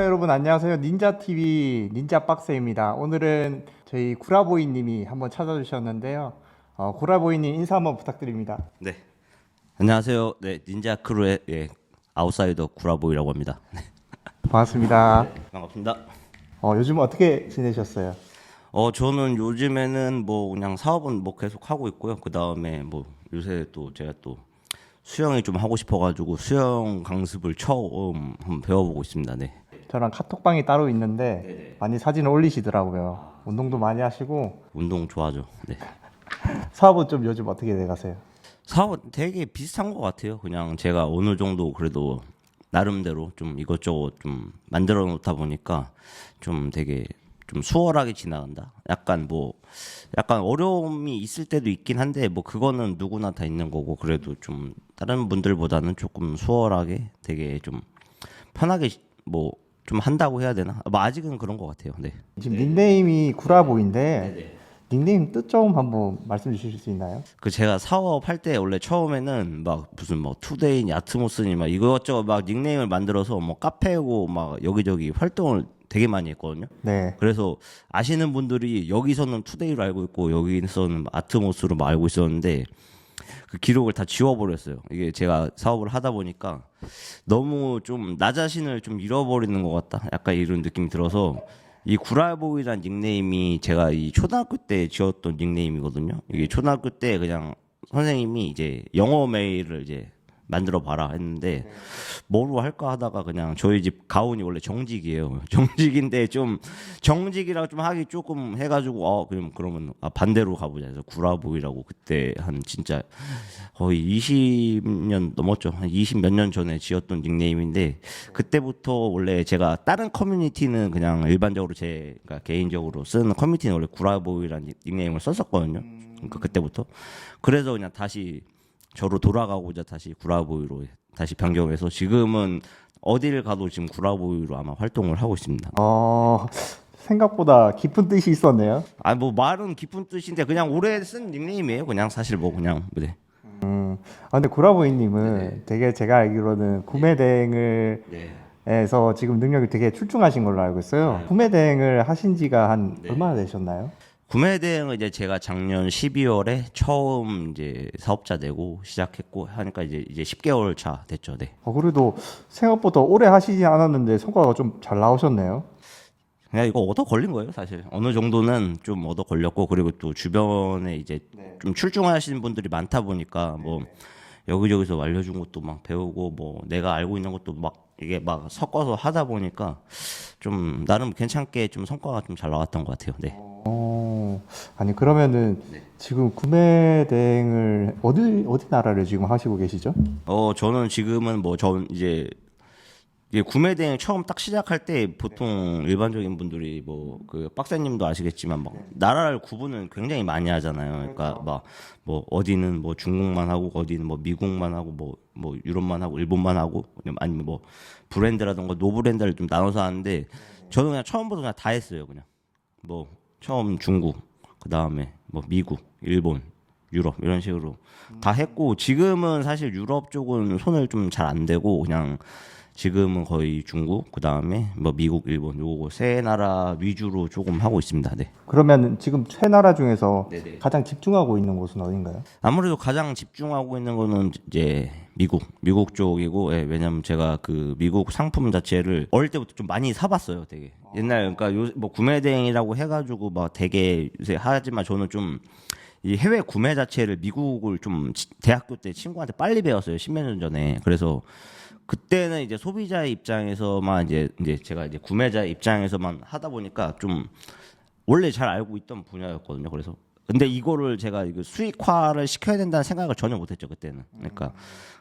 여러분 안녕하세요. 닌자TV 닌자박스입니다. 오늘은 저희 구라보이님이 한번 찾아주셨는데요. 구라보이님 인사 한번 부탁드립니다. 네, 안녕하세요. 네, 닌자 크루의 아웃사이더 구라보이라고 합니다. 네, 반갑습니다. 반갑습니다. 요즘 어떻게 지내셨어요? 저는 요즘에는 뭐 그냥 사업은 뭐 계속 하고 있고요. 그 다음에 뭐 요새 또 제가 또 수영이 좀 하고 싶어가지고 수영 강습을 처음 한번 배워보고 있습니다. 네. 저랑 카톡방이 따로 있는데 많이 사진을 올리시더라고요. 운동도 많이 하시고 운동 좋아하죠. 네. 사업은 좀 요즘 어떻게 돼가세요? 사업은 되게 비슷한 것 같아요. 그냥 제가 어느 정도 그래도 나름대로 좀 이것저것 좀 만들어 놓다 보니까 좀 되게 좀 수월하게 지나간다. 약간 어려움이 있을 때도 있긴 한데 뭐 그거는 누구나 다 있는 거고 그래도 좀 다른 분들보다는 조금 수월하게 되게 좀 편하게 뭐 좀 한다고 해야 되나? 뭐 아직은 그런 것 같아요. 네. 지금 닉네임이 구라보이인데 닉네임 뜻 좀 한번 말씀 주실 수 있나요? 그 제가 사업할 때 원래 처음에는 막 무슨 뭐 투데이니 아트모스니 막 이것저것 막 닉네임을 만들어서 뭐 카페고 막 여기저기 활동을 되게 많이 했거든요. 네. 그래서 아시는 분들이 여기서는 투데이로 알고 있고 여기서는 아트모스로 막 알고 있었는데 그 기록을 다 지워버렸어요. 이게 제가 사업을 하다 보니까 너무 좀 나 자신을 좀 잃어버리는 것 같다. 약간 이런 느낌이 들어서 이 구라보이란 닉네임이 제가 이 초등학교 때 지었던 닉네임이거든요. 이게 초등학교 때 그냥 선생님이 이제 영어 메일을 이제 만들어 봐라 했는데 뭐로 할까 하다가 그냥 저희 집 가훈이 원래 정직이에요. 정직인데 좀 정직이라 좀 하기 조금 해가지고 그러면 반대로 가보자 해서 구라보이라고 그때 한 진짜 거의 20년 넘었죠. 한 20 몇 년 전에 지었던 닉네임인데 그때부터 원래 제가 다른 커뮤니티는 그냥 일반적으로 제가 개인적으로 쓰는 커뮤니티는 원래 구라보이라는 닉네임을 썼었거든요. 그러니까 그때부터 그래서 그냥 다시 저로 돌아가고자 다시 구라보이로 다시 변경해서 지금은 어디를 가도 지금 구라보이로 아마 활동을 하고 있습니다. 생각보다 깊은 뜻이 있었네요. 뭐 말은 깊은 뜻인데 그냥 오래 쓴 닉네임이에요. 그냥 사실 뭐 그냥 네. 근데 구라보이님은 되게 제가 알기로는 구매 대행을 네. 에서 지금 능력이 되게 출중하신 걸로 알고 있어요. 구매 대행을 하신 지가 한 얼마나 되셨나요? 구매 대행은 이제 제가 작년 12월에 처음 이제 사업자 내고 시작했고 하니까 이제 10개월 차 됐죠. 네. 그래도 생각보다 오래 하시지 않았는데 성과가 좀 잘 나오셨네요. 그냥 이거 얻어 걸린 거예요, 사실. 어느 정도는 좀 얻어 걸렸고 그리고 또 주변에 이제 좀 출중하시는 분들이 많다 보니까 뭐 여기저기서 알려준 것도 막 배우고 뭐 내가 알고 있는 것도 막 이게 막 섞어서 하다 보니까 좀 나름 괜찮게 좀 성과가 좀 잘 나왔던 것 같아요. 네. 아니 그러면은 지금 구매 대행을 어디 나라를 지금 하시고 계시죠? 저는 지금은 뭐 전 이제 이게 구매 대행 처음 딱 시작할 때 보통 일반적인 분들이 뭐 그 빡사님도 아시겠지만 막 나라를 구분을 굉장히 많이 하잖아요. 그러니까 막 뭐 어디는 뭐 중국만 하고 어디는 뭐 미국만 하고 뭐 유럽만 하고 일본만 하고 아니면 뭐 브랜드라든가 노브랜드를 좀 나눠서 하는데 저는 그냥 처음부터 그냥 다 했어요. 그냥 뭐 처음 중국 그 다음에 뭐 미국, 일본, 유럽 이런 식으로 다 했고 지금은 사실 유럽 쪽은 손을 좀 잘 안 대고 그냥 지금은 거의 중국 그 다음에 뭐 미국, 일본 요거 세 나라 위주로 조금 하고 있습니다. 네. 그러면 지금 세 나라 중에서 가장 집중하고 있는 곳은 어딘가요? 아무래도 가장 집중하고 있는 거는 이제 미국 쪽이고 왜냐면 제가 그 미국 상품 자체를 어릴 때부터 좀 많이 사봤어요. 되게 옛날 그러니까 뭐 구매 대행이라고 해가지고 막 되게 요새 하지만 저는 좀 이 해외 구매 자체를 미국을 좀 대학교 때 친구한테 빨리 배웠어요. 10몇 년 전에. 그래서 그때는 이제 소비자의 입장에서만 이제 제가 이제 구매자의 입장에서만 하다 보니까 좀 원래 잘 알고 있던 분야였거든요. 그래서 근데 이거를 제가 이거 수익화를 시켜야 된다는 생각을 전혀 못했죠 그때는. 그러니까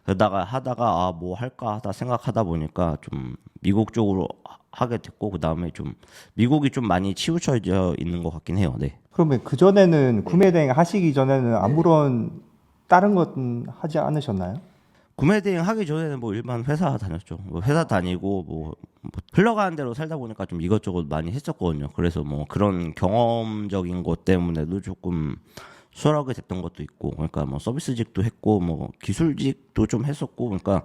그러다가 하다가 뭐 할까 하다 생각하다 보니까 좀 미국 쪽으로 하게 됐고 그 다음에 좀 미국이 좀 많이 치우쳐져 있는 것 같긴 해요. 네. 그러면 그 전에는 구매 대행 하시기 전에는 아무런 다른 것 하지 않으셨나요? 구매 대행 하기 전에는 뭐 일반 회사 다녔죠. 뭐 회사 다니고 뭐 흘러가는 대로 살다 보니까 좀 이것저것 많이 했었거든요. 그래서 뭐 그런 경험적인 것 때문에도 조금 수월하게 됐던 것도 있고, 그러니까 뭐 서비스직도 했고 뭐 기술직도 좀 했었고, 그러니까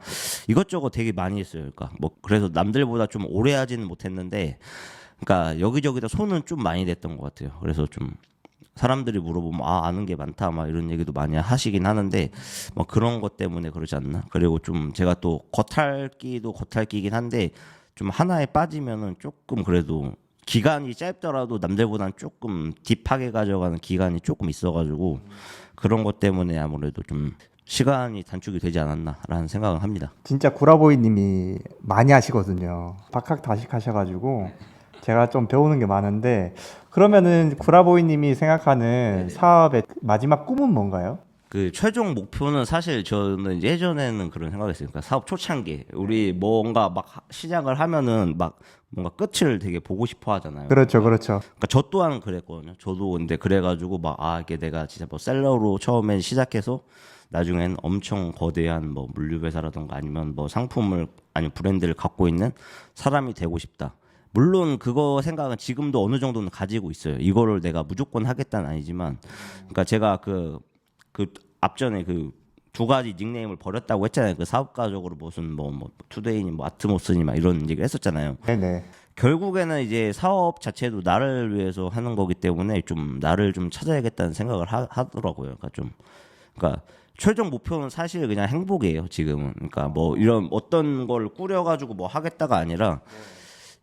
이것저것 되게 많이 했어요. 그러니까 뭐 그래서 남들보다 좀 오래 하지는 못했는데, 그러니까 여기저기다 손은 좀 많이 댔던 것 같아요. 그래서 좀 사람들이 물어보면 아는 게 많다 막 이런 얘기도 많이 하시긴 하는데, 뭐 그런 것 때문에 그러지 않나. 그리고 좀 제가 또 겉핥기도 겉핥기긴 한데, 좀 하나에 빠지면은 조금 그래도 기간이 짧더라도 남들보다는 조금 딥하게 가져가는 기간이 조금 있어가지고, 그런 것 때문에 아무래도 좀 시간이 단축이 되지 않았나라는 생각을 합니다. 진짜 구라보이님이 많이 하시거든요. 박학다식 하셔가지고 제가 좀 배우는 게 많은데, 그러면은 구라보이님이 생각하는 사업의 마지막 꿈은 뭔가요? 그 최종 목표는 사실 저는 예전에는 그런 생각했어요. 그러니까 사업 초창기 우리 뭔가 막 시작을 하면은 막 뭔가 끝을 되게 보고 싶어 하잖아요. 그렇죠, 그렇죠. 그러니까 저 또한 그랬거든요. 저도 근데 그래가지고 막 이게 내가 진짜 뭐 셀러로 처음엔 시작해서 나중엔 엄청 거대한 뭐 물류회사라던가 아니면 뭐 상품을 아니면 브랜드를 갖고 있는 사람이 되고 싶다. 물론 그거 생각은 지금도 어느 정도는 가지고 있어요. 이거를 내가 무조건 하겠다는 아니지만, 그러니까 제가 그 앞전에 그 두 가지 닉네임을 버렸다고 했잖아요. 그 사업가적으로 무슨 뭐 투데이니 뭐 아트모스니 막 이런 얘기를 했었잖아요. 네네. 결국에는 이제 사업 자체도 나를 위해서 하는 거기 때문에 좀 나를 좀 찾아야겠다는 생각을 하더라고요. 그러니까 최종 목표는 사실 그냥 행복이에요. 지금은. 그러니까 뭐 이런 어떤 걸 꾸려가지고 뭐 하겠다가 아니라,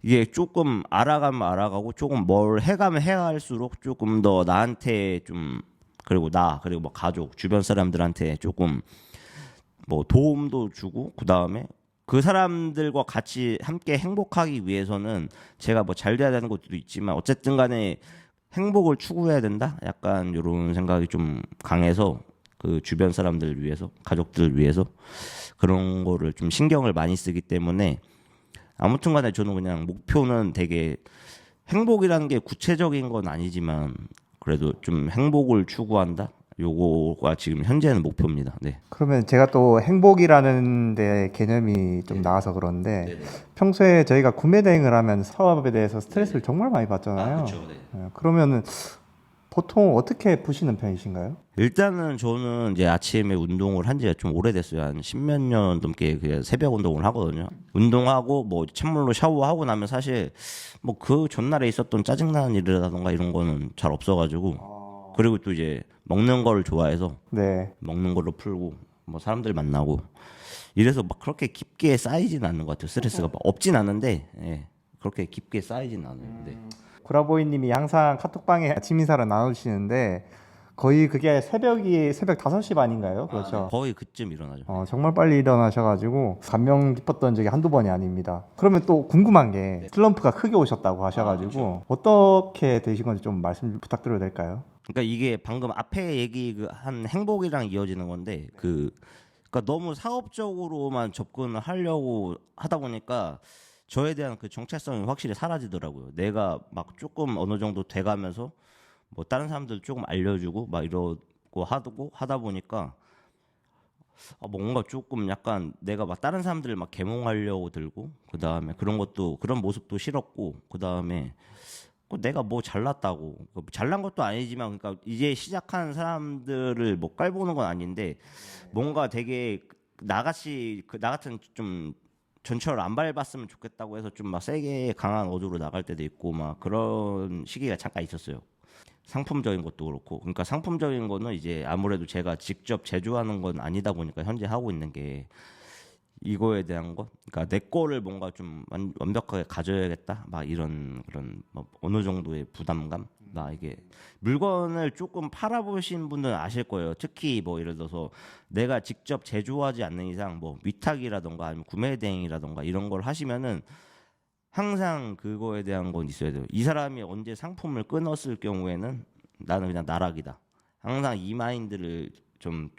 이게 조금 알아가면 알아가고 조금 뭘 해가면 해갈수록 조금 더 나한테 좀, 그리고 그리고 뭐 가족 주변 사람들한테 조금 뭐 도움도 주고, 그 다음에 그 사람들과 같이 함께 행복하기 위해서는 제가 뭐 잘 돼야 되는 것도 있지만 어쨌든 간에 행복을 추구해야 된다, 약간 이런 생각이 좀 강해서 그 주변 사람들 위해서, 가족들 위해서 그런 거를 좀 신경을 많이 쓰기 때문에, 아무튼 간에 저는 그냥 목표는 되게 행복이라는 게 구체적인 건 아니지만 그래도 좀 행복을 추구한다, 요거가 지금 현재는 목표입니다. 네. 그러면 제가 또 행복이라는 데 개념이 좀 나와서 그런데, 평소에 저희가 구매 대행을 하면 사업에 대해서 스트레스를 정말 많이 받잖아요. 네. 그러면은 보통 어떻게 푸시는 편이신가요? 일단은 저는 이제 아침에 운동을 한 지가 좀 오래됐어요. 한 십몇 년 넘게 그냥 새벽 운동을 하거든요. 운동하고 뭐 찬물로 샤워하고 나면 사실 뭐 그 전날에 있었던 짜증나는 일이라던가 이런 거는 잘 없어가지고, 그리고 또 이제 먹는 걸 좋아해서 네. 먹는 걸로 풀고 뭐 사람들 만나고 이래서 막 그렇게 깊게 쌓이진 않는 것 같아요. 스트레스가 막 없진 않은데, 예, 그렇게 깊게 쌓이진 않아요. 네. 구라보이님이 항상 카톡방에 아침 인사를 나누시는데, 거의 그게 새벽 5시 반인가요? 그렇죠. 거의 그쯤 일어나죠. 정말 빨리 일어나셔가지고 감명 깊었던 적이 한두 번이 아닙니다. 그러면 또 궁금한 게, 슬럼프가 크게 오셨다고 하셔가지고 어떻게 되신 건지 좀 말씀 부탁드려도 될까요? 그러니까 이게 방금 앞에 얘기한 행복이랑 이어지는 건데, 그러니까 너무 사업적으로만 접근을 하려고 하다 보니까 저에 대한 그 정체성이 확실히 사라지더라고요. 내가 막 조금 어느 정도 돼가면서 뭐 다른 사람들 조금 알려주고 막 이러고 하다 보니까 뭔가 조금 약간 내가 막 다른 사람들을 막 계몽하려고 들고, 그 다음에 그런 모습도 싫었고, 그 다음에 내가 뭐 잘났다고, 잘난 것도 아니지만, 그러니까 이제 시작한 사람들을 뭐 깔보는 건 아닌데, 뭔가 되게 나 같은 좀 전철을 안 밟았으면 좋겠다고 해서 좀 막 세게 강한 어조로 나갈 때도 있고 막 그런 시기가 잠깐 있었어요. 상품적인 것도 그렇고, 그러니까 상품적인 거는 이제 아무래도 제가 직접 제조하는 건 아니다 보니까 현재 하고 있는 게 이거에 대한 것, 그러니까 내 거를 뭔가 좀 완벽하게 가져야겠다, 막 이런 그런 뭐 어느 정도의 부담감, 나 이게 물건을 조금 팔아보신 분들은 아실 거예요. 특히 뭐 예를 들어서 내가 직접 제조하지 않는 이상 뭐 위탁이라던가 아니면 구매 대행이라던가 이런 걸 하시면은 항상 그거에 대한 건 있어야 돼요. 이 사람이 언제 상품을 끊었을 경우에는 나는 그냥 나락이다. 항상 이 마인드를 좀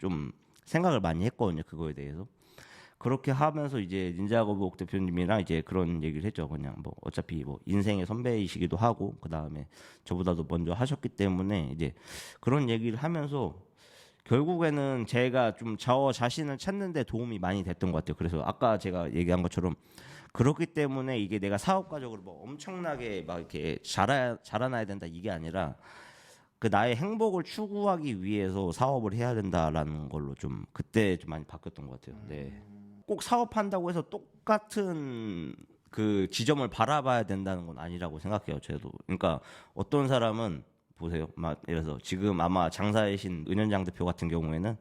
생각을 많이 했거든요. 그거에 대해서. 그렇게 하면서 이제 닌자거북 대표님이랑 이제 그런 얘기를 했죠. 그냥 뭐 어차피 뭐 인생의 선배이시기도 하고, 그 다음에 저보다도 먼저 하셨기 때문에 이제 그런 얘기를 하면서 결국에는 제가 좀 저 자신을 찾는 데 도움이 많이 됐던 것 같아요. 그래서 아까 제가 얘기한 것처럼 그렇기 때문에 이게 내가 사업가적으로 뭐 엄청나게 막 이렇게 자라나야 된다 이게 아니라, 그 나의 행복을 추구하기 위해서 사업을 해야 된다라는 걸로 좀 그때 좀 많이 바뀌었던 것 같아요. 네. 꼭 사업한다고 해서 똑같은 그 지점을 바라봐야 된다는 건 아니라고 생각해요. 저도. 그러니까 어떤 사람은 보세요. 막 예를 들어서 지금 아마 장사의 신 은현장 대표 같은 경우에는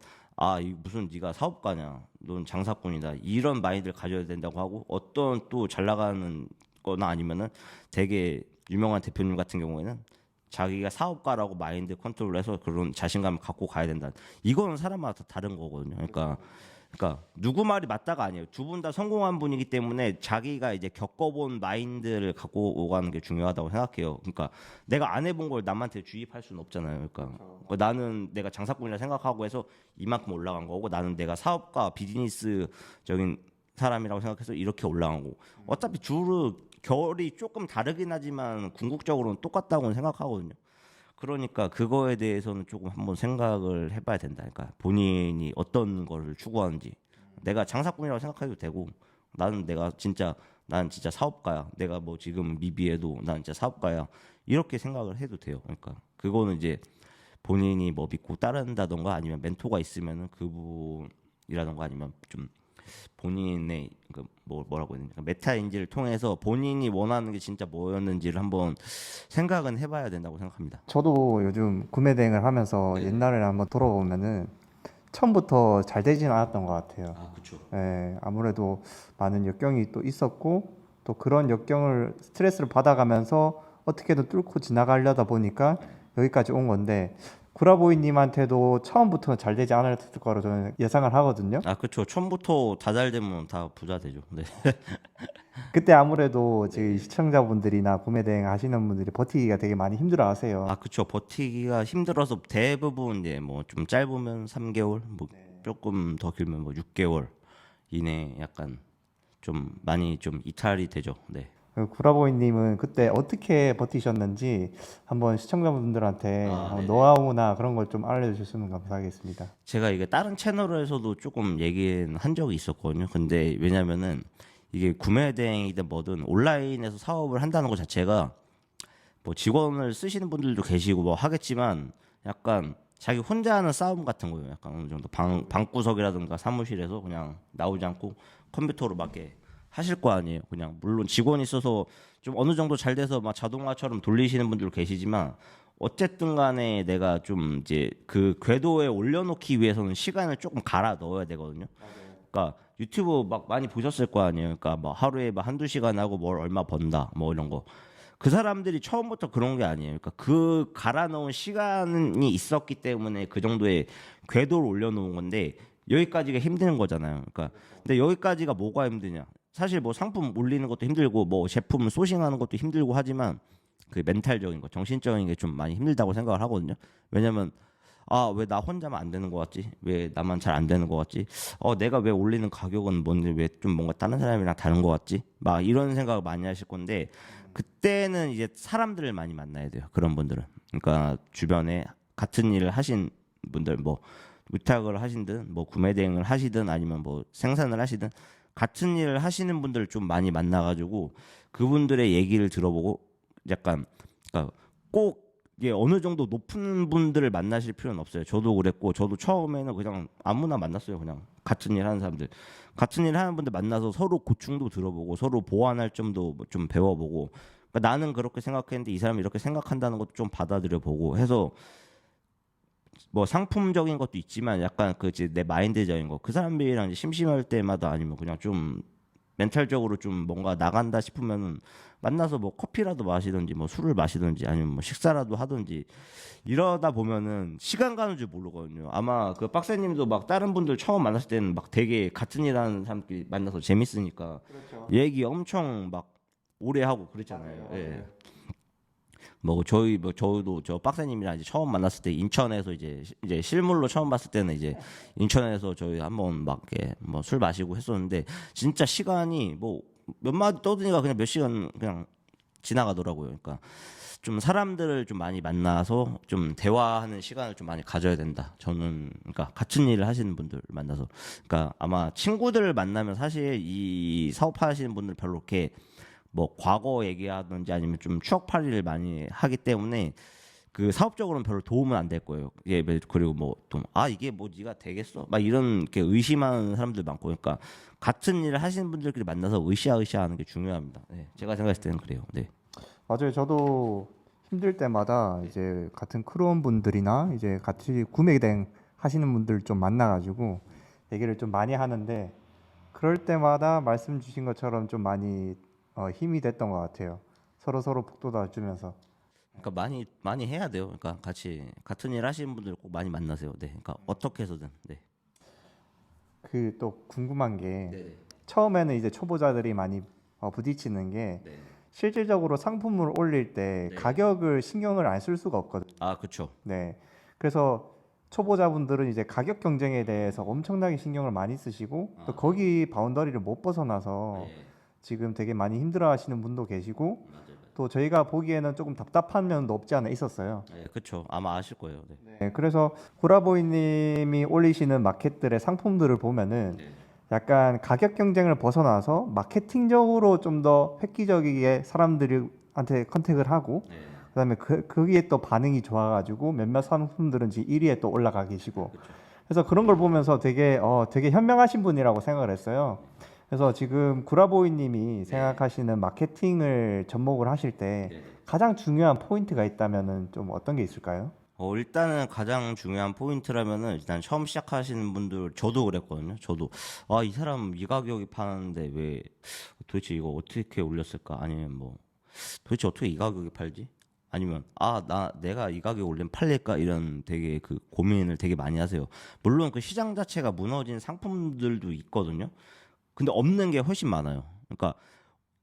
이 무슨 네가 사업가냐, 넌 장사꾼이다 이런 마인드를 가져야 된다고 하고 어떤 또 잘 나가는 거나 아니면은 되게 유명한 대표님 같은 경우에는 자기가 사업가라고 마인드 컨트롤해서 그런 자신감을 갖고 가야 된다. 이거는 사람마다 다 다른 거거든요. 그러니까 누구 말이 맞다가 아니에요. 두 분 다 성공한 분이기 때문에 자기가 이제 겪어본 마인드를 갖고 오가는 게 중요하다고 생각해요. 그러니까 내가 안 해본 걸 남한테 주입할 수는 없잖아요. 그러니까 나는 내가 장사꾼이라 생각하고 해서 이만큼 올라간 거고 나는 내가 사업가 비즈니스적인 사람이라고 생각해서 이렇게 올라간 거고 어차피 둘은 결이 조금 다르긴 하지만 궁극적으로는 똑같다고 생각하거든요. 그러니까 그거에 대해서는 조금 한번 생각을 해봐야 된다. 그러니까 본인이 어떤 거를 추구하는지. 내가 장사꾼이라고 생각해도 되고, 나는 진짜 사업가야. 내가 뭐 지금 미비해도 난 진짜 사업가야. 이렇게 생각을 해도 돼요. 그러니까 그거는 이제 본인이 뭐 믿고 따른다던가 아니면 멘토가 있으면은 그분이라던가 아니면 좀 본인의 뭐라고 해야 되냐 메타인지를 통해서 본인이 원하는 게 진짜 뭐였는지를 한번 생각은 해봐야 된다고 생각합니다. 저도 요즘 구매 대행을 하면서 옛날에 한번 돌아보면은 처음부터 잘 되지는 않았던 것 같아요. 그렇죠. 예, 아무래도 많은 역경이 또 있었고 또 그런 역경을 스트레스를 받아가면서 어떻게든 뚫고 지나가려다 보니까 여기까지 온 건데 구라보이님한테도 처음부터 잘 되지 않았을 거로 저는 예상을 하거든요. 그렇죠. 처음부터 다 잘 되면 다 부자 되죠. 네. 그때 아무래도 저희 시청자분들이나 구매 대행 하시는 분들이 버티기가 되게 많이 힘들어하세요. 그렇죠. 버티기가 힘들어서 대부분 이제 뭐 좀 짧으면 3개월, 뭐 조금 더 길면 뭐 6개월 이내 약간 좀 많이 좀 이탈이 되죠. 네. 구라보이님은 그때 어떻게 버티셨는지 한번 시청자분들한테 한번 노하우나 그런 걸 좀 알려주시면 감사하겠습니다. 제가 이게 다른 채널에서도 조금 얘기한 적이 있었거든요. 근데 왜냐면은 이게 구매 대행이든 뭐든 온라인에서 사업을 한다는 것 자체가 뭐 직원을 쓰시는 분들도 계시고 뭐 하겠지만 약간 자기 혼자 하는 싸움 같은 거예요. 약간 어느 정도 방구석이라든가 사무실에서 그냥 나오지 않고 컴퓨터로 밖에 하실 거 아니에요. 그냥 물론 직원이 있어서 좀 어느 정도 잘 돼서 막 자동화처럼 돌리시는 분들 계시지만 어쨌든 간에 내가 좀 이제 그 궤도에 올려놓기 위해서는 시간을 조금 갈아 넣어야 되거든요. 그러니까 유튜브 막 많이 보셨을 거 아니에요. 그러니까 뭐 하루에 막 한두 시간 하고 뭘 얼마 번다 뭐 이런 거. 그 사람들이 처음부터 그런 게 아니에요. 그러니까 그 갈아 넣은 시간이 있었기 때문에 그 정도의 궤도를 올려놓은 건데 여기까지가 힘든 거잖아요. 그러니까 근데 여기까지가 뭐가 힘드냐? 사실 뭐 상품 올리는 것도 힘들고 뭐 제품 소싱하는 것도 힘들고 하지만 그 멘탈적인 거, 정신적인 게 좀 많이 힘들다고 생각을 하거든요. 왜냐면 왜 나 혼자만 안 되는 것 같지? 왜 나만 잘 안 되는 것 같지? 내가 왜 올리는 가격은 뭔데 왜 좀 뭔가 다른 사람이랑 다른 것 같지? 막 이런 생각을 많이 하실 건데 그때는 이제 사람들을 많이 만나야 돼요. 그런 분들은. 그러니까 주변에 같은 일을 하신 분들 뭐 위탁을 하신든 뭐 구매 대행을 하시든 아니면 뭐 생산을 하시든 같은 일을 하시는 분들을 좀 많이 만나가지고 그분들의 얘기를 들어보고 약간 그러니까 꼭 이게 어느 정도 높은 분들을 만나실 필요는 없어요. 저도 그랬고 저도 처음에는 그냥 아무나 만났어요. 그냥 같은 일 하는 사람들, 같은 일 하는 분들 만나서 서로 고충도 들어보고 서로 보완할 점도 뭐좀 배워보고 그러니까 나는 그렇게 생각했는데 이 사람이 이렇게 생각한다는 것도 좀 받아들여보고 해서 뭐 상품적인 것도 있지만 약간 내 마인드적인 거 그 사람들이랑 이제 심심할 때마다 아니면 그냥 좀 멘탈적으로 좀 뭔가 나간다 싶으면은 만나서 뭐 커피라도 마시든지 뭐 술을 마시든지 아니면 뭐 식사라도 하든지 이러다 보면은 시간 가는 줄 모르거든요. 아마 그 빡세님도 막 다른 분들 처음 만났을 때는 막 되게 같은 일 하는 사람끼리 만나서 재밌으니까 그렇죠. 얘기 엄청 막 오래 하고 그랬잖아요. 예. 저도 저 빡세님이랑 이제 처음 만났을 때 인천에서 이제 실물로 처음 봤을 때는 이제 인천에서 저희 한번 막 이렇게 뭐 술 마시고 했었는데 진짜 시간이 뭐 몇 마디 떠드니까 그냥 몇 시간 그냥 지나가더라고요. 그러니까 좀 사람들을 좀 많이 만나서 좀 대화하는 시간을 좀 많이 가져야 된다. 저는 그러니까 같은 일을 하시는 분들 만나서 그러니까 아마 친구들을 만나면 사실 이 사업하시는 분들 별로 이렇게 뭐 과거 얘기하든지 아니면 좀 추억팔이를 많이 하기 때문에 그 사업적으로는 별로 도움은 안 될 거예요. 예, 그리고 뭐 좀 이게 뭐 네가 되겠어? 막 이런 게 의심하는 사람들 많고, 그러니까 같은 일을 하시는 분들끼리 만나서 으쌰으쌰하는 게 중요합니다. 네, 제가 생각했을 때는 그래요. 네. 맞아요. 저도 힘들 때마다 이제 같은 크루원 분들이나 이제 같이 구매 대행 하시는 분들 좀 만나가지고 얘기를 좀 많이 하는데 그럴 때마다 말씀 주신 것처럼 좀 많이 힘이 됐던 것 같아요. 서로 북돋아 주면서. 그러니까 많이 해야 돼요. 그러니까 같이 같은 일 하시는 분들 꼭 많이 만나세요. 네. 그러니까 어떻게 해서든. 네. 그 또 궁금한 게 네. 처음에는 이제 초보자들이 많이 부딪히는 게 네. 실질적으로 상품을 올릴 때 네. 가격을 신경을 안 쓸 수가 없거든요. 그렇죠. 네. 그래서 초보자분들은 이제 가격 경쟁에 대해서 엄청나게 신경을 많이 쓰시고 또 거기 바운더리를 못 벗어나서 네. 지금 되게 많이 힘들어 하시는 분도 계시고 맞아요. 또 저희가 보기에는 조금 답답한 면도 없지 않아 있었어요. 네, 그렇죠. 아마 아실 거예요. 네. 네. 그래서 구라보이님이 올리시는 마켓들의 상품들을 보면은 네. 약간 가격 경쟁을 벗어나서 마케팅적으로 좀 더 획기적이게 사람들한테 컨택을 하고 네. 그다음에 거기에 또 반응이 좋아가지고 몇몇 상품들은 지금 1위에 또 올라가 계시고 그래서 그런 걸 보면서 되게 현명하신 분이라고 생각을 했어요. 그래서 지금 구라보이님이 생각하시는 마케팅을 접목을 하실 때 네. 가장 중요한 포인트가 있다면은 좀 어떤 게 있을까요? 일단은 가장 중요한 포인트라면은 일단 처음 시작하시는 분들 저도 그랬거든요. 저도 이 사람 이 가격이 파는데 왜 도대체 이거 어떻게 올렸을까? 아니면 뭐 도대체 어떻게 이 가격에 팔지? 아니면 내가 이 가격에 올리면 팔릴까? 이런 되게 그 고민을 되게 많이 하세요. 물론 그 시장 자체가 무너진 상품들도 있거든요. 근데 없는 게 훨씬 많아요. 그러니까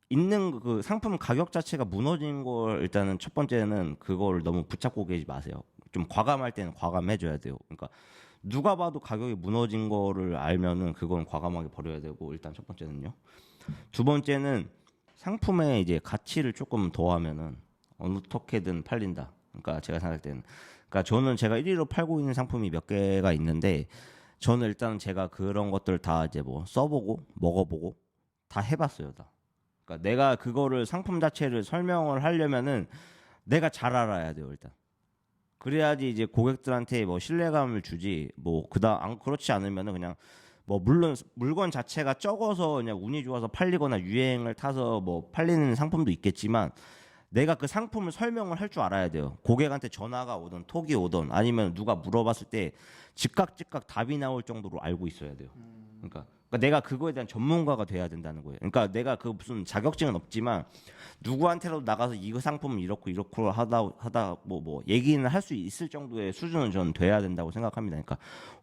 있는 그 상품 가격 자체가 무너진 걸 일단은 첫 번째는 그걸 너무 붙잡고 계지 마세요. 좀 과감할 때는 과감해줘야 돼요. 그러니까 누가 봐도 가격이 무너진 거를 알면은 그건 과감하게 버려야 되고 일단 첫 번째는요. 두 번째는 상품의 이제 가치를 조금 더하면은 어떻게든 팔린다. 그러니까 제가 생각할 때는 그러니까 저는 제가 1위로 팔고 있는 상품이 몇 개가 있는데 저는 일단 제가 그런 것들 다 이제 뭐 써보고 먹어보고 다 해봤어요. 다. 그러니까 내가 그거를 상품 자체를 설명을 하려면은 내가 잘 알아야 돼요. 일단. 그래야지 이제 고객들한테 뭐 신뢰감을 주지 뭐 그다음 그렇지 않으면은 그냥 뭐 물론 물건 자체가 적어서 그냥 운이 좋아서 팔리거나 유행을 타서 뭐 팔리는 상품도 있겠지만 내가 그 상품을 설명을 할 줄 알아야 돼요. 고객한테 전화가 오든 톡이 오든 아니면 누가 물어봤을 때 즉각 답이 나올 정도로 알고 있어야 돼요. 그러니까 내가 그거에 대한 전문가가 돼야 된다는 거예요. 그러니까 내가 그 무슨 자격증은 없지만 누구한테라도 나가서 이 상품은 이렇고 하다 뭐 얘기는 할 수 있을 정도의 수준은 저는 돼야 된다고 생각합니다. 그러니까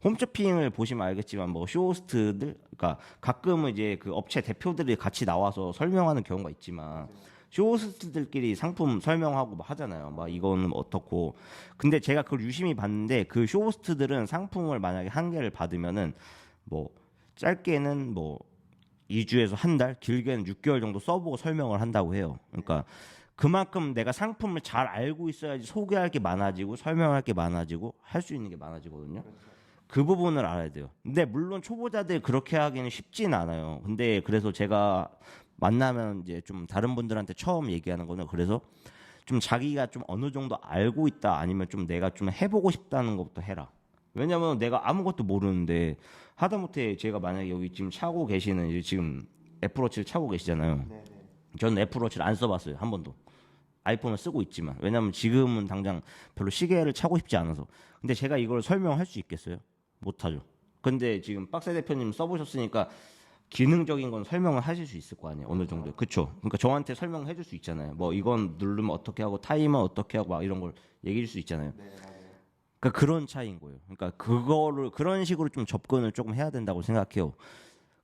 홈쇼핑을 보시면 알겠지만 뭐 쇼호스트들 그러니까 가끔은 이제 그 업체 대표들이 같이 나와서 설명하는 경우가 있지만 쇼호스트들끼리 상품 설명하고 막 하잖아요. 막 이거는 어떻고. 근데 제가 그걸 유심히 봤는데 그 쇼호스트들은 상품을 만약에 한 개를 받으면은 뭐 짧게는 뭐 2주에서 한 달, 길게는 6개월 정도 써보고 설명을 한다고 해요. 그러니까 그만큼 내가 상품을 잘 알고 있어야지 소개할 게 많아지고 설명할 게 많아지고 할 수 있는 게 많아지거든요. 그 부분을 알아야 돼요. 근데 물론 초보자들 그렇게 하기는 쉽진 않아요. 근데 그래서 제가 만나면 이제 좀 다른 분들한테 처음 얘기하는 거는 그래서 좀 자기가 좀 어느 정도 알고 있다 아니면 좀 내가 좀 해보고 싶다는 것부터 해라. 왜냐면 내가 아무것도 모르는데 하다못해 제가 만약에 여기 지금 차고 계시는 이제 지금 애플워치를 차고 계시잖아요. 저는 애플워치를 안 써봤어요. 한 번도. 아이폰을 쓰고 있지만 왜냐면 지금은 당장 별로 시계를 차고 싶지 않아서. 근데 제가 이걸 설명할 수 있겠어요? 못하죠. 근데 지금 박세 대표님 써보셨으니까 기능적인 건 설명을 하실 수 있을 거 아니에요. 어느 정도. 그쵸? 그러니까 저한테 설명해 줄 수 있잖아요. 뭐 이건 누르면 어떻게 하고 타이머 어떻게 하고 막 이런 걸 얘기해 줄 수 있잖아요. 그러니까 그런 차이인 거예요. 그러니까 그거를 그런 식으로 좀 접근을 조금 해야 된다고 생각해요.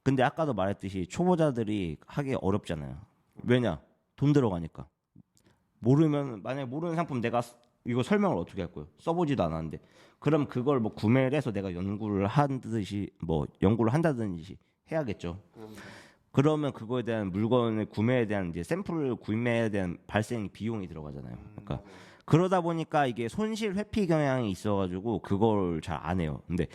근데 아까도 말했듯이 초보자들이 하기 어렵잖아요. 왜냐? 돈 들어가니까. 만약에 모르는 상품 내가 이거 설명을 어떻게 할 거예요? 써보지도 않았는데. 그럼 그걸 뭐 구매를 해서 내가 연구를 한다든지 해야겠죠. 그러면 그거에 대한 물건의 구매에 대한 이제 샘플 구매에 대한 발생 비용이 들어가잖아요. 그러니까 그러다 보니까 이게 손실 회피 경향이 있어가지고 그걸 잘 안 해요. 근데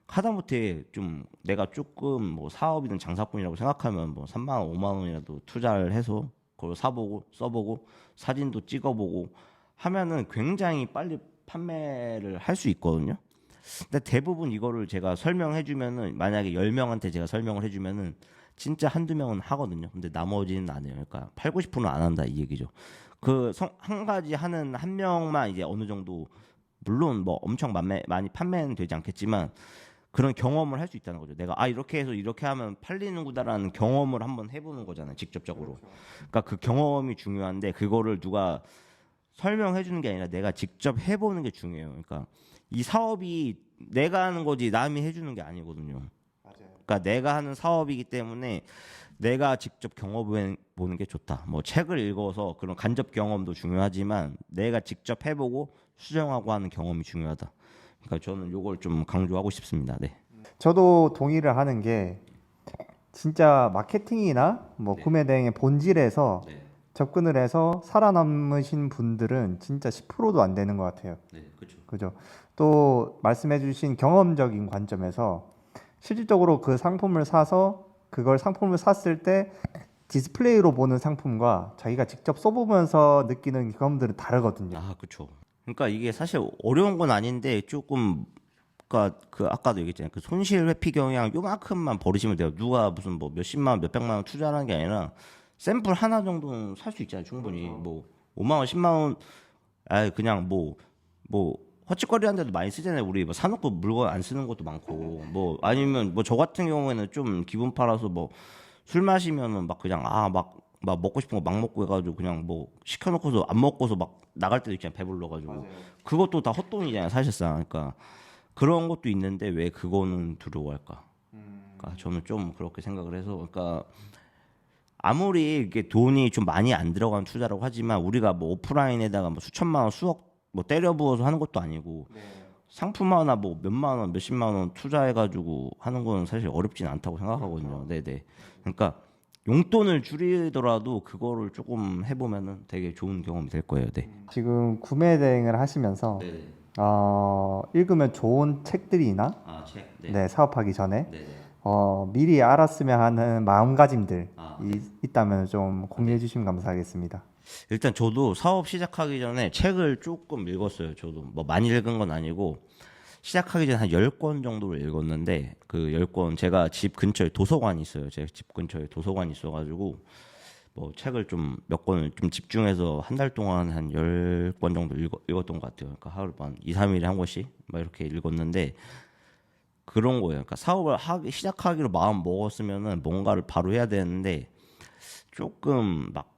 하다못해 좀 내가 조금 뭐 사업이든 장사꾼이라고 생각하면 뭐 3만 원, 5만 원이라도 투자를 해서 그걸 사보고 써보고 사진도 찍어보고 하면은 굉장히 빨리 판매를 할 수 있거든요. 근데 대부분 이거를 제가 설명해주면은 만약에 10명한테 제가 설명을 해주면은 진짜 한두 명은 하거든요. 근데 나머지는 안 해요. 그러니까 8, 90%는 안 한다 이 얘기죠. 한 가지 하는 한 명만 이제 어느 정도 물론 뭐 엄청 많이 판매는 되지 않겠지만 그런 경험을 할 수 있다는 거죠. 내가 이렇게 해서 이렇게 하면 팔리는구나라는 경험을 한번 해보는 거잖아요. 직접적으로. 그러니까 그 경험이 중요한데 그거를 누가 설명해 주는 게 아니라 내가 직접 해보는 게 중요해요. 그러니까 이 사업이 내가 하는 거지 남이 해주는 게 아니거든요. 그러니까 내가 하는 사업이기 때문에 내가 직접 경험해 보는 게 좋다. 뭐 책을 읽어서 그런 간접 경험도 중요하지만 내가 직접 해보고 수정하고 하는 경험이 중요하다. 그러니까 저는 이걸 좀 강조하고 싶습니다. 네. 저도 동의를 하는 게 진짜 마케팅이나 뭐 구매 대행의 본질에서 접근을 해서 살아남으신 분들은 진짜 10%도 안 되는 것 같아요. 네, 그렇죠. 그죠? 또 말씀해주신 경험적인 관점에서 실질적으로 그 상품을 사서 그걸 상품을 샀을 때 디스플레이로 보는 상품과 자기가 직접 써보면서 느끼는 경험들은 다르거든요. 그렇죠. 그러니까 이게 사실 어려운 건 아닌데 조금 그러니까 그 아까도 얘기했잖아요. 그 손실 회피 경향 요만큼만 버리시면 돼요. 누가 무슨 뭐 몇십만 원, 몇백만 원 투자하는 게 아니라 샘플 하나 정도는 살 수 있잖아요. 충분히 뭐 5만 원, 10만 원, 그냥 뭐 허짓거리 한 데도 많이 쓰잖아요. 우리 뭐 사놓고 물건 안 쓰는 것도 많고 뭐 아니면 뭐 저 같은 경우에는 좀 기분 팔아서 뭐 술 마시면은 막 그냥 막 먹고 싶은 거 막 먹고 해가지고 그냥 뭐 시켜놓고서 안 먹고서 막 나갈 때도 있잖아요. 배불러가지고 그것도 다 헛돈이잖아요. 사실상. 그러니까 그런 것도 있는데 왜 그거는 두려워할까? 그러니까 저는 좀 그렇게 생각을 해서 그러니까 아무리 이게 돈이 좀 많이 안 들어간 투자라고 하지만 우리가 뭐 오프라인에다가 뭐 수천만 원, 수억 뭐 때려 부어서 하는 것도 아니고 상품 하나 뭐 몇만 원, 몇십만 원 투자해가지고 하는 건 사실 어렵진 않다고 생각하거든요. 네네. 그러니까 용돈을 줄이더라도 그거를 조금 해보면은 되게 좋은 경험이 될 거예요. 네. 지금 구매 대행을 하시면서 네네. 읽으면 좋은 책들이나 책. 네, 사업하기 전에 네네. 미리 알았으면 하는 마음가짐들이 네. 있다면 좀 공유해 주시면 감사하겠습니다. 일단 저도 사업 시작하기 전에 책을 조금 읽었어요. 저도 뭐 많이 읽은 건 아니고 시작하기 전에 한 10권 정도를 읽었는데 그 10권 제가 집 근처에 도서관이 있어요. 제 집 근처에 도서관이 있어가지고 뭐 책을 좀 몇 권을 좀 집중해서 한 달 동안 한 10권 정도 읽었던 것 같아요. 그러니까 하루에 한 2, 3일에 한 권씩 막 이렇게 읽었는데 그런 거예요. 그러니까 사업을 시작하기로 마음 먹었으면은 뭔가를 바로 해야 되는데 조금 막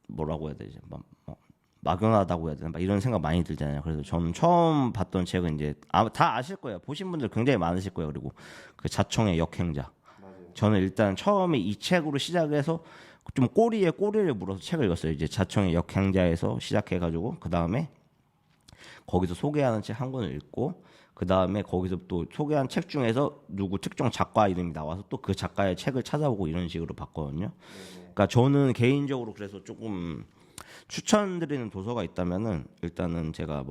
뭐라고 해야 되지? 막연하다고 해야 되나? 막 이런 생각 많이 들잖아요. 그래서 저는 처음 봤던 책은 이제 다 아실 거예요. 보신 분들 굉장히 많으실 거예요. 그리고 그 자청의 역행자. 저는 일단 처음에 이 책으로 시작해서 좀 꼬리에 꼬리를 물어서 책을 읽었어요. 이제 자청의 역행자에서 시작해가지고 그 다음에 거기서 소개하는 책 한 권을 읽고 그 다음에 거기서 또 소개한 책 중에서 누구 특정 작가 이름이 나와서 또 그 작가의 책을 찾아보고 이런 식으로 봤거든요. 그러니까 저는 개인적으로 그래서 조금 추천드리는 도서가 있다면은 일단은 제가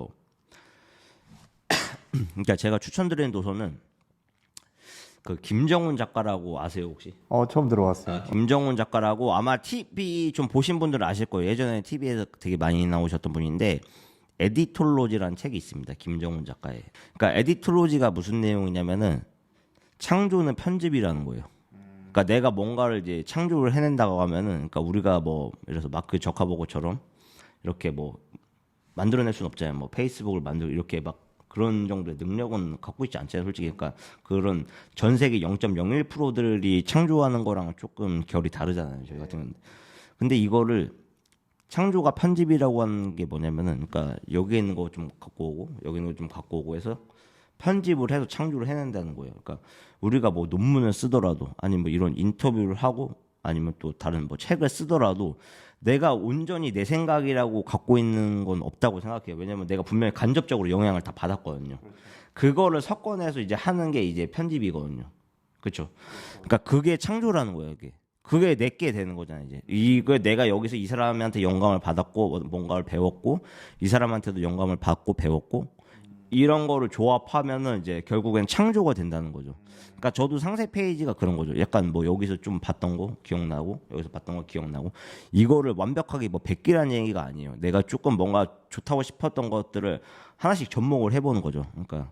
그러니까 제가 추천드리는 도서는 그 김정훈 작가라고 아세요 혹시? 처음 들어왔어요. 김정훈 작가라고 아마 TV 좀 보신 분들은 아실 거예요. 예전에 TV에서 되게 많이 나오셨던 분인데 에디톨로지라는 책이 있습니다. 김정훈 작가의. 그러니까 에디톨로지가 무슨 내용이냐면은 창조는 편집이라는 거예요. 그러니까 내가 뭔가를 이제 창조를 해낸다고 하면은 그러니까 우리가 뭐 예를 들어서 마크 저커버거처럼 이렇게 뭐 만들어낼 수는 없잖아요. 뭐 페이스북을 만들고 이렇게 막 그런 정도의 능력은 갖고 있지 않잖아요. 솔직히 그러니까 그런 전 세계 0.01%들이 창조하는 거랑 조금 결이 다르잖아요. 저희 같은 경우는. 근데 이거를 창조가 편집이라고 하는 게 뭐냐면은 그러니까 여기 있는 거 좀 갖고 오고 여기 있는 거 좀 갖고 오고 해서 편집을 해서 창조를 해낸다는 거예요. 그러니까 우리가 뭐 논문을 쓰더라도 아니면 뭐 이런 인터뷰를 하고 아니면 또 다른 뭐 책을 쓰더라도 내가 온전히 내 생각이라고 갖고 있는 건 없다고 생각해요. 왜냐면 내가 분명히 간접적으로 영향을 다 받았거든요. 그거를 섞어내서 이제 하는 게 이제 편집이거든요. 그렇죠? 그러니까 그게 창조라는 거예요. 그게 내게 되는 거잖아요. 이제 이거 내가 여기서 이 사람한테 영감을 받았고 뭔가를 배웠고 이 사람한테도 영감을 받고 배웠고 이런 거를 조합하면은 이제 결국엔 창조가 된다는 거죠. 그러니까 저도 상세 페이지가 그런 거죠. 약간 뭐 여기서 좀 봤던 거 기억나고 여기서 봤던 거 기억나고 이거를 완벽하게 뭐 베끼라는 얘기가 아니에요. 내가 조금 뭔가 좋다고 싶었던 것들을 하나씩 접목을 해보는 거죠. 그러니까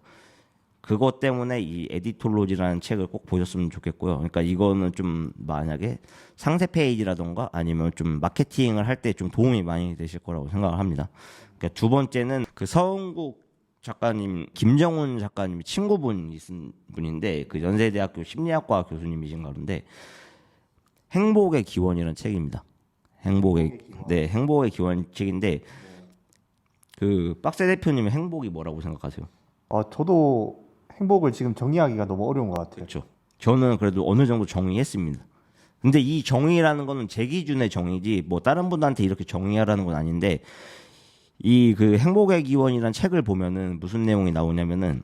그것 때문에 이 에디톨로지라는 책을 꼭 보셨으면 좋겠고요. 그러니까 이거는 좀 만약에 상세 페이지라던가 아니면 좀 마케팅을 할 때 좀 도움이 많이 되실 거라고 생각을 합니다. 그러니까 두 번째는 그 서은국 작가님, 김정훈 작가님 친구분이신 분인데 그 연세대학교 심리학과 교수님이신가 그런데 행복의 기원이라는 책입니다. 행복의 기원 책인데 그 빡세 대표님의 행복이 뭐라고 생각하세요? 저도 행복을 지금 정의하기가 너무 어려운 것 같아요. 그렇죠. 저는 그래도 어느 정도 정의했습니다. 근데 이 정의라는 거는 제 기준의 정의지 뭐 다른 분들한테 이렇게 정의하라는 건 아닌데 이 그 행복의 기원이라는 책을 보면은 무슨 내용이 나오냐면은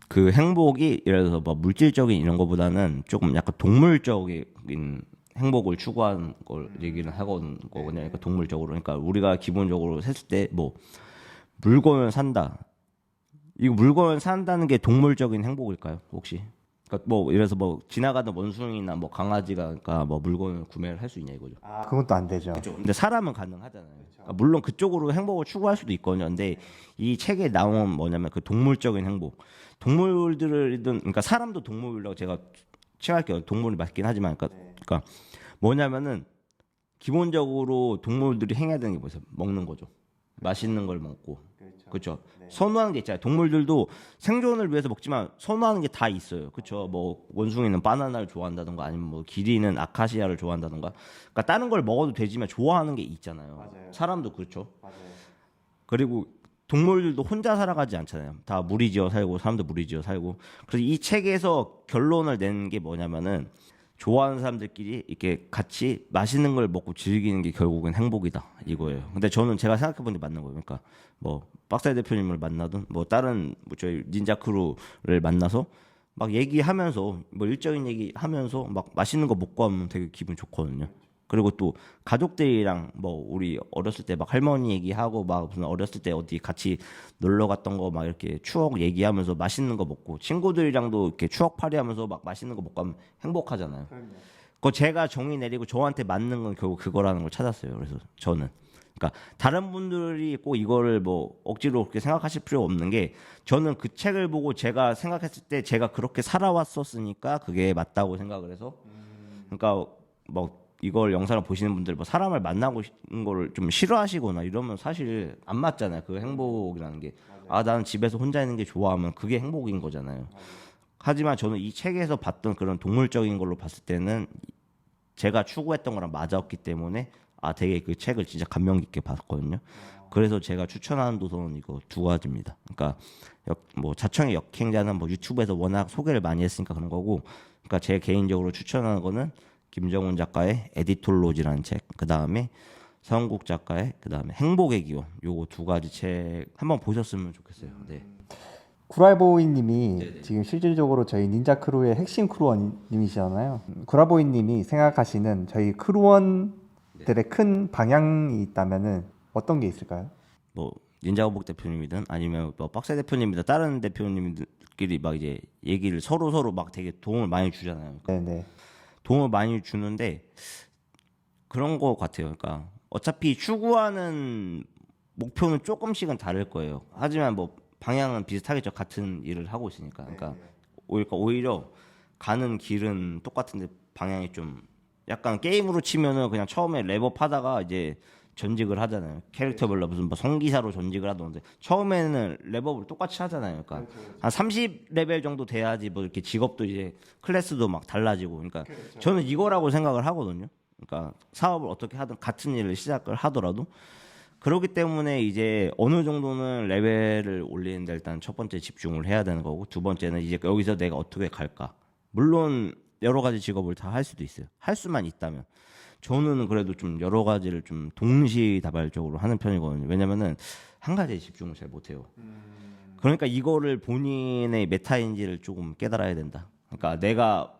그 행복이 예를 들어서 뭐 물질적인 이런 거보다는 조금 약간 동물적인 행복을 추구하는 걸 얘기를 하거든요. 그러니까 동물적으로. 그러니까 우리가 기본적으로 했을 때 뭐 물건을 산다. 이거 물건을 산다는 게 동물적인 행복일까요? 혹시? 그러니까 뭐 예를 들어서 뭐 지나가는 원숭이나 뭐 강아지가 그러니까 뭐 물건을 구매를 할 수 있냐 이거죠. 그건 또 안 되죠. 그렇죠. 근데 사람은 가능하잖아요. 그러니까 물론 그쪽으로 행복을 추구할 수도 있거든요. 근데 이 책에 나온 뭐냐면 그 동물적인 행복. 동물들이든 그러니까 사람도 동물이라고 제가 취할게요. 동물이 맞긴 하지만 그러니까 뭐냐면은 기본적으로 동물들이 행해야 되는 게 뭐죠? 먹는 거죠. 맛있는 걸 먹고. 그렇죠. 선호하는 게 있잖아요. 동물들도 생존을 위해서 먹지만 선호하는 게 다 있어요. 그렇죠. 뭐 원숭이는 바나나를 좋아한다던가 아니면 뭐 기린은 아카시아를 좋아한다던가. 그러니까 다른 걸 먹어도 되지만 좋아하는 게 있잖아요. 맞아요. 사람도 그렇죠. 맞아요. 그리고 동물들도 혼자 살아가지 않잖아요. 다 무리지어 살고 사람도 무리지어 살고. 그래서 이 책에서 결론을 내는 게 뭐냐면은 좋아하는 사람들끼리 이렇게 같이 맛있는 걸 먹고 즐기는 게 결국은 행복이다 이거예요. 근데 저는 제가 생각해본 게 맞는 거예요. 그러니까 뭐 박사의 대표님을 만나든 뭐 다른 뭐 저희 닌자 크루를 만나서 막 얘기하면서 뭐 일적인 얘기하면서 막 맛있는 거 먹고 하면 되게 기분 좋거든요. 그리고 또 가족들이랑 뭐 우리 어렸을 때 막 할머니 얘기하고 막 무슨 어렸을 때 어디 같이 놀러 갔던 거 막 이렇게 추억 얘기하면서 맛있는 거 먹고 친구들이랑도 이렇게 추억팔이하면서 막 맛있는 거 먹고 하면 행복하잖아요. 그거 제가 정의 내리고 저한테 맞는 건 결국 그거라는 걸 찾았어요. 그래서 저는 그러니까 다른 분들이 꼭 이거를 뭐 억지로 그렇게 생각하실 필요 없는 게 저는 그 책을 보고 제가 생각했을 때 제가 그렇게 살아왔었으니까 그게 맞다고 생각을 해서 그러니까 뭐 이걸 영상을 보시는 분들 뭐 사람을 만나고 싶은 거를 좀 싫어하시거나 이러면 사실 안 맞잖아요. 그 행복이라는 게. 나는 집에서 혼자 있는 게 좋아하면 그게 행복인 거잖아요. 하지만 저는 이 책에서 봤던 그런 동물적인 걸로 봤을 때는 제가 추구했던 거랑 맞았기 때문에 되게 그 책을 진짜 감명 깊게 봤거든요. 그래서 제가 추천하는 도서는 이거 두 가지입니다. 그러니까 뭐 자청의 역행자는 뭐 유튜브에서 워낙 소개를 많이 했으니까 그런 거고, 그러니까 제 개인적으로 추천하는 거는 김정훈 작가의 에디톨로지라는 책, 그 다음에 서은국 작가의 그 다음에 행복의 기원, 요거 두 가지 책 한번 보셨으면 좋겠어요. 네. 구라보이님이 지금 실질적으로 저희 닌자 크루의 핵심 크루원님이시잖아요. 구라보이님이 생각하시는 저희 크루원들의 큰 방향이 있다면은 어떤 게 있을까요? 뭐 닌자오복 대표님이든 아니면 뭐 빡세 대표님이든 다른 대표님들끼리 막 이제 얘기를 서로 막 되게 도움을 많이 주잖아요. 네네. 도움을 많이 주는데 그런 거 같아요. 그러니까 어차피 추구하는 목표는 조금씩은 다를 거예요. 하지만 뭐 방향은 비슷하겠죠. 같은 일을 하고 있으니까. 그러니까 오히려 가는 길은 똑같은데 방향이 좀 약간 게임으로 치면은 그냥 처음에 랩업 하다가 이제 전직을 하잖아요. 캐릭터별로 무슨 뭐 성기사로 전직을 하던데 처음에는 랩업을 똑같이 하잖아요. 그러니까 한 30레벨 정도 돼야지 뭐 이렇게 직업도 이제 클래스도 막 달라지고. 그러니까 저는 이거라고 생각을 하거든요. 그러니까 사업을 어떻게 하든 같은 일을 시작을 하더라도 그렇기 때문에 이제 어느 정도는 레벨을 올리는데 일단 첫 번째 집중을 해야 되는 거고, 두 번째는 이제 여기서 내가 어떻게 갈까. 물론 여러 가지 직업을 다 할 수도 있어요. 할 수만 있다면. 저는 그래도 좀 여러 가지를 좀 동시다발적으로 하는 편이거든요. 왜냐면은 한 가지에 집중을 잘 못해요. 그러니까 이거를 본인의 메타인지를 조금 깨달아야 된다. 그러니까 내가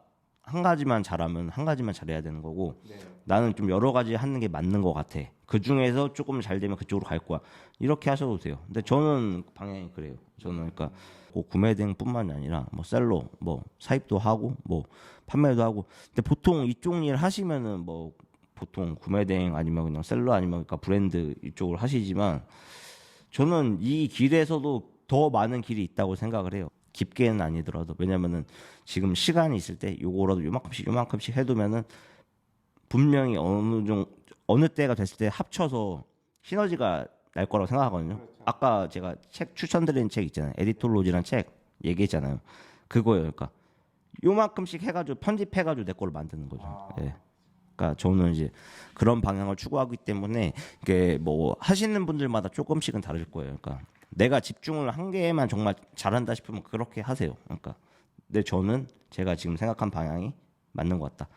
한 가지만 잘하면 한 가지만 잘해야 되는 거고 네. 나는 좀 여러 가지 하는 게 맞는 것 같아. 그 중에서 조금 잘 되면 그쪽으로 갈 거야. 이렇게 하셔도 돼요. 근데 저는 방향이 그래요. 저는 그러니까 꼭 구매 대행뿐만이 아니라 뭐 셀러, 뭐 사입도 하고 뭐 판매도 하고. 근데 보통 이쪽 일 하시면은 뭐 보통 구매 대행 아니면 그냥 셀러 아니면 그러니까 브랜드 이쪽을 하시지만 저는 이 길에서도 더 많은 길이 있다고 생각을 해요. 깊게는 아니더라도 왜냐면은 지금 시간이 있을 때 요거라도 요만큼씩 해두면은 분명히 어느 때가 됐을 때 합쳐서 시너지가 날 거라고 생각하거든요. 아까 제가 책 추천드린 책 있잖아요. 에디톨로지란 책 얘기했잖아요. 그거예요. 그러니까 요만큼씩 해가지고 편집해가지고 내 거를 만드는 거죠. 예. 그러니까 저는 이제 그런 방향을 추구하기 때문에 이게 뭐 하시는 분들마다 조금씩은 다를 거예요. 그러니까 내가 집중을 한 개에만 정말 잘한다 싶으면 그렇게 하세요. 그러니까 근데 저는 제가 지금 생각한 방향이 맞는 것 같다.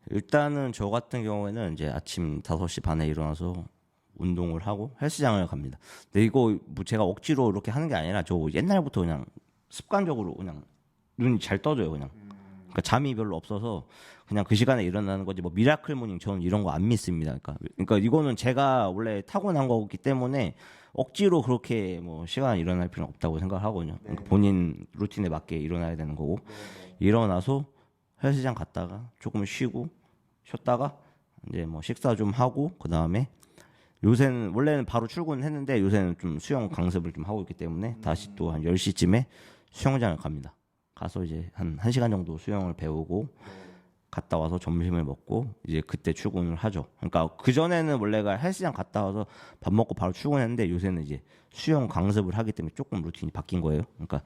일단은 저 같은 경우에는 이제 아침 5시 반에 일어나서 운동을 하고 헬스장을 갑니다. 근데 이거 뭐 제가 억지로 이렇게 하는 게 아니라 저 옛날부터 그냥 습관적으로 그냥 눈이 잘 떠져요. 그냥 그러니까 잠이 별로 없어서 그냥 그 시간에 일어나는 거지. 뭐 미라클 모닝 저는 이런 거 안 믿습니다. 그러니까 이거는 제가 원래 타고난 거기 때문에 억지로 그렇게 뭐 시간에 일어날 필요는 없다고 생각하거든요. 그러니까 본인 루틴에 맞게 일어나야 되는 거고 일어나서 헬스장 갔다가 조금 쉬고 쉬었다가 이제 뭐 식사 좀 하고 그 다음에 요새는 원래는 바로 출근했는데 요새는 좀 수영 강습을 좀 하고 있기 때문에 다시 또 한 10시쯤에 수영장을 갑니다. 가서 이제 한 1시간 정도 수영을 배우고 갔다 와서 점심을 먹고 이제 그때 출근을 하죠. 그러니까 그전에는 원래가 헬스장 갔다 와서 밥 먹고 바로 출근했는데 요새는 이제 수영 강습을 하기 때문에 조금 루틴이 바뀐 거예요. 그러니까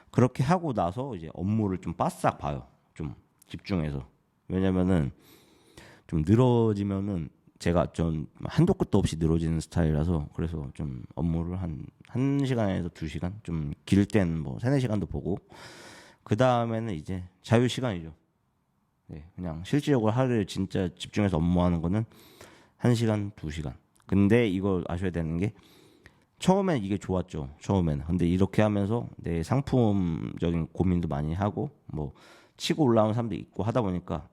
그렇게 하고 나서 이제 업무를 좀 바싹 봐요. 좀 집중해서. 왜냐면은 좀 늘어지면은 제가 좀 한도 끝도 없이 늘어지는 스타일이라서 그래서 좀 업무를 한 1시간에서 2시간 좀 길 때는 뭐 3, 4시간도 보고 그 다음에는 이제 자유 시간이죠. 네, 그냥 실질적으로 하루에 진짜 집중해서 업무하는 거는 1시간, 2시간. 근데 이걸 아셔야 되는 게 처음엔 이게 좋았죠. 처음에는. 근데 이렇게 하면서 내 상품적인 고민도 많이 하고 뭐 치고 올라오는 사람도 있고 하다 보니까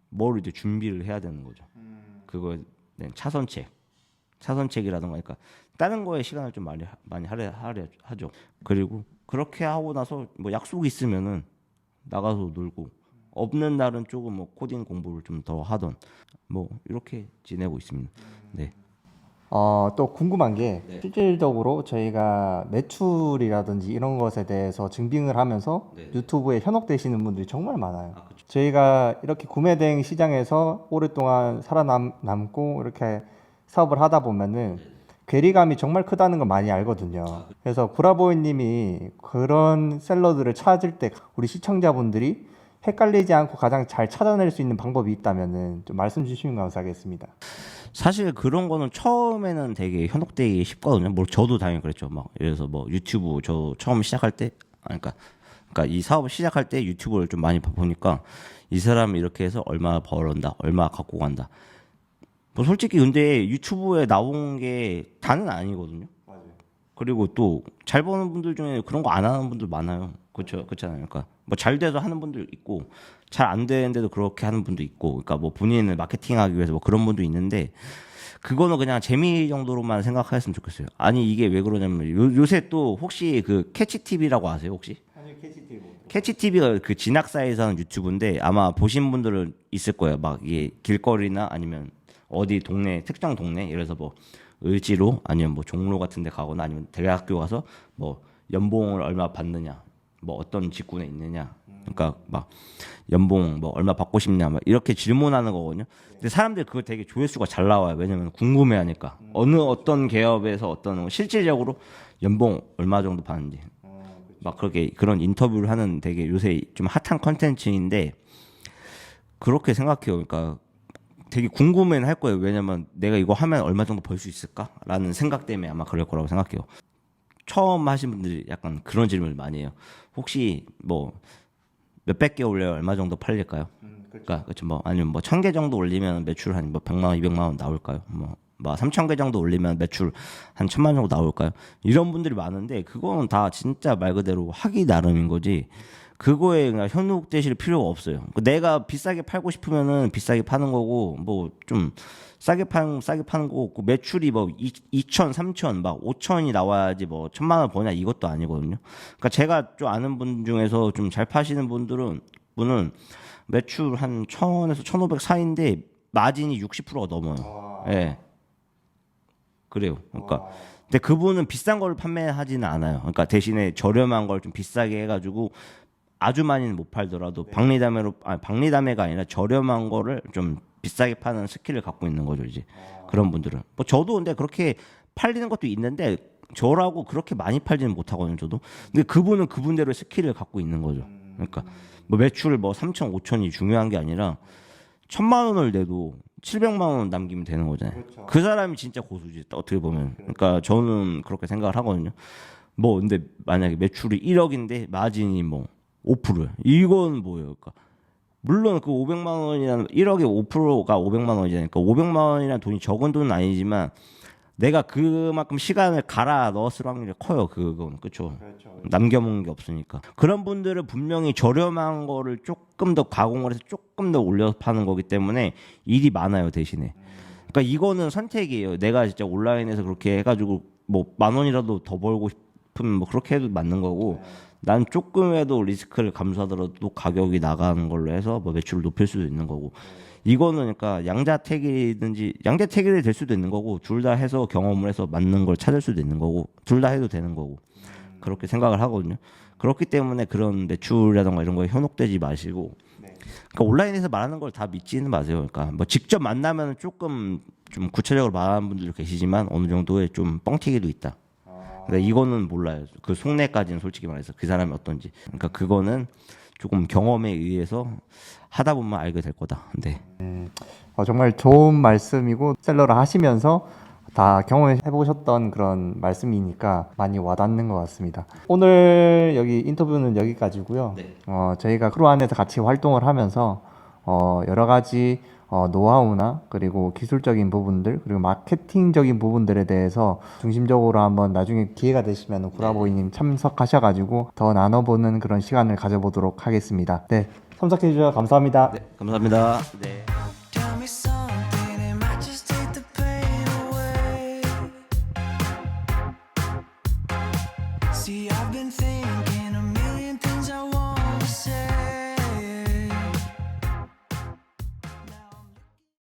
뭘 이제 준비를 해야 되는 거죠. 그거 차선책이라든가 그러니까 다른 거에 시간을 좀 많이 하려 하죠. 그리고 그렇게 하고 나서 뭐 약속이 있으면은 나가서 놀고 없는 날은 조금 뭐 코딩 공부를 좀 더 하던 뭐 이렇게 지내고 있습니다. 네. 또 궁금한 게 실질적으로 저희가 매출이라든지 이런 것에 대해서 증빙을 하면서 유튜브에 현혹되시는 분들이 정말 많아요. 저희가 이렇게 구매 대행 시장에서 오랫동안 살아남고 이렇게 사업을 하다 보면은 괴리감이 정말 크다는 걸 많이 알거든요. 그래서 구라보이님이 그런 셀러들을 찾을 때 우리 시청자분들이 헷갈리지 않고 가장 잘 찾아낼 수 있는 방법이 있다면은 좀 말씀 주시면 감사하겠습니다. 사실 그런 거는 처음에는 되게 현혹되기 쉽거든요. 뭐 저도 당연히 그랬죠. 막 예를 들어서 뭐 유튜브 저 처음 시작할 때 그러니까 이 사업을 시작할 때 유튜브를 좀 많이 보니까 이 사람이 이렇게 해서 얼마 벌었다, 얼마 갖고 간다. 뭐 솔직히 근데 유튜브에 나온 게 다는 아니거든요. 그리고 또 잘 버는 분들 중에 그런 거 안 하는 분들 많아요. 그렇잖아요. 그러니까 뭐 잘 돼서 하는 분들 있고 잘 안 되는데도 그렇게 하는 분도 있고, 그러니까 뭐 본인을 마케팅하기 위해서 뭐 그런 분도 있는데 그거는 그냥 재미 정도로만 생각하셨으면 좋겠어요. 아니 이게 왜 그러냐면 요새 또 혹시 그 캐치 TV라고 아세요 혹시? 아니요, 캐치TV. 캐치 TV가 그 진학사에서 하는 유튜브인데 아마 보신 분들은 있을 거예요. 막 이게 길거리나 아니면 어디 동네 특정 동네 예를 들어서 뭐 을지로 아니면 뭐 종로 같은 데 가거나 아니면 대학교 가서 뭐 연봉을 얼마 받느냐 뭐 어떤 직군에 있느냐 그러니까 막 연봉 뭐 얼마 받고 싶냐 막 이렇게 질문하는 거거든요. 근데 사람들이 그거 되게 조회수가 잘 나와요. 왜냐면 궁금해하니까 어떤 기업에서 어떤 실질적으로 연봉 얼마 정도 받는지 막 그렇게 그런 인터뷰를 하는 되게 요새 좀 핫한 컨텐츠인데 그렇게 생각해요. 그러니까 되게 궁금해는 할 거예요. 왜냐면 내가 이거 하면 얼마 정도 벌 수 있을까라는 생각 때문에 아마 그럴 거라고 생각해요. 처음 하신 분들이 약간 그런 질문을 많이 해요. 혹시 뭐 몇백 개 올려야 얼마 정도 팔릴까요? 그러니까 그렇죠. 뭐 아니면 뭐 1,000개 정도 올리면 매출 한 뭐 100만 원, 200만 원 나올까요? 뭐 3,000개 정도 올리면 매출 한 1,000만 원 정도 나올까요? 이런 분들이 많은데 그거는 다 진짜 말 그대로 하기 나름인 거지. 그거에 그냥 현혹되실 필요가 없어요. 내가 비싸게 팔고 싶으면은 비싸게 파는 거고 뭐 좀 싸게 파는 거고 그 매출이 뭐 2천, 3천, 막 5천이 나와야지 뭐 1,000만 원 버냐 이것도 아니거든요. 그러니까 제가 좀 아는 분 중에서 좀 잘 파시는 분은 매출 한 1,000에서 1,500 사이인데 마진이 60%가 넘어요. 예. 그래요. 그러니까 근데 그분은 비싼 걸 판매하지는 않아요. 그러니까 대신에 저렴한 걸 좀 비싸게 해가지고 아주 많이는 못 팔더라도 박리담회가 아니라 저렴한 거를 좀 비싸게 파는 스킬을 갖고 있는 거죠 이제 그런 분들은. 뭐 저도 근데 그렇게 팔리는 것도 있는데 저라고 그렇게 많이 팔지는 못하거든요 저도. 근데 그분은 그분대로 스킬을 갖고 있는 거죠. 그러니까 뭐 매출 뭐 3천, 5천이 중요한 게 아니라 1,000만 원을 내도 700만 원 남기면 되는 거잖아요. 그렇죠. 그 사람이 진짜 고수지 어떻게 보면. 그러니까 저는 그렇게 생각을 하거든요. 뭐 근데 만약에 매출이 1억인데 마진이 뭐 5%. 이건 뭐예요? 그러니까 물론 그 500만 원이라는 1억에 5%가 500만 원이잖아요. 그러니까 500만 원이라는 돈이 적은 돈은 아니지만 내가 그만큼 시간을 갈아 넣었을 확률이 커요. 그건 그렇죠. 남겨먹는 게 없으니까. 그런 분들은 분명히 저렴한 거를 조금 더 가공을 해서 조금 더 올려서 파는 거기 때문에 일이 많아요 대신에. 그러니까 이거는 선택이에요. 내가 진짜 온라인에서 그렇게 해가지고 뭐 10,000원이라도 더 벌고 싶으면 뭐 그렇게 해도 맞는 거고. 난 조금이라도 리스크를 감수하더라도 가격이 나가는 걸로 해서 뭐 매출을 높일 수도 있는 거고. 이거는 그러니까 양자택일이 될 수도 있는 거고 둘 다 해서 경험을 해서 맞는 걸 찾을 수도 있는 거고 둘 다 해도 되는 거고 그렇게 생각을 하거든요. 그렇기 때문에 그런 매출이라던가 이런 거에 현혹되지 마시고 그러니까 온라인에서 말하는 걸 다 믿지는 마세요. 그러니까 뭐 직접 만나면 조금 좀 구체적으로 말하는 분들도 계시지만 어느 정도의 좀 뻥튀기도 있다. 그러니까 이거는 몰라요. 그 속내까지는 솔직히 말해서 그 사람이 어떤지. 그러니까 그거는 조금 경험에 의해서 하다 보면 알게 될 거다. 네. 정말 좋은 말씀이고 셀러를 하시면서 다 경험해 보셨던 그런 말씀이니까 많이 와닿는 것 같습니다. 오늘 여기 인터뷰는 여기까지고요. 네. 저희가 크루 안에서 같이 활동을 하면서 여러 가지 노하우나 그리고 기술적인 부분들 그리고 마케팅적인 부분들에 대해서 중심적으로 한번 나중에 기회가 되시면 구라보이님 참석하셔가지고 더 나눠보는 그런 시간을 가져보도록 하겠습니다. 네, 참석해 주셔서 감사합니다. 네, 감사합니다. 네. Tell me something, it might just take the pain away. See, I've been thinking.